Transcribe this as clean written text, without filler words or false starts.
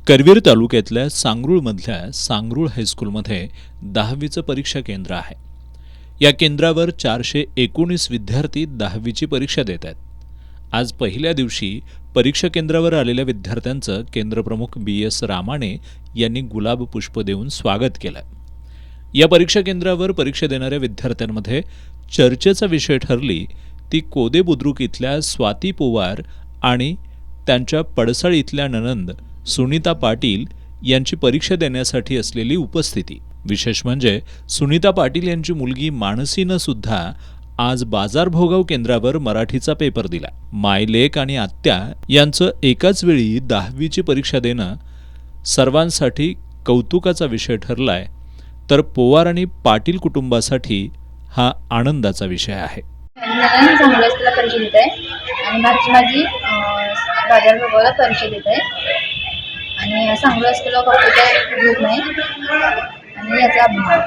करवीर तालुक्यातल्या सांगरूळमधल्या सांगरूळ हायस्कूलमध्ये 10वीचं परीक्षा केंद्र आहे. या केंद्रावर 419 विद्यार्थी 10वीची परीक्षा देत आहेत. आज पहिल्या दिवशी परीक्षा केंद्रावर आलेल्या विद्यार्थ्यांचं केंद्रप्रमुख BS रामाणे यांनी गुलाब पुष्प देऊन स्वागत केलं. या परीक्षा केंद्रावर परीक्षा देणाऱ्या विद्यार्थ्यांमध्ये चर्चेचा विषय ठरली ती कोदे बुद्रुक इथल्या स्वाती पोवार आणि त्यांच्या पडसाळ इथल्या नणंद सुनीता पाटील यांची परीक्षा देण्यासाठी असलेली उपस्थिती. विशेष म्हणजे सुनीता पाटील यांची मुलगी मानसीनं सुद्धा आज बाजार भोगाव केंद्रावर मराठीचा पेपर दिला. मायलेक आणि आत्या यांचं एकाच वेळी 10वीची परीक्षा देणं सर्वांसाठी कौतुकाचा विषय ठरलाय, तर पोवार आणि पाटील कुटुंबासाठी हा आनंदाचा विषय आहे. मी चांगलं परीक्षा देत आहे आणि माझी बाजार भोगावला परीक्षा देत आहे आणि चांगलं असलेलं कॉम्प्युटर ग्रुप नाही आणि याचा अभिमान.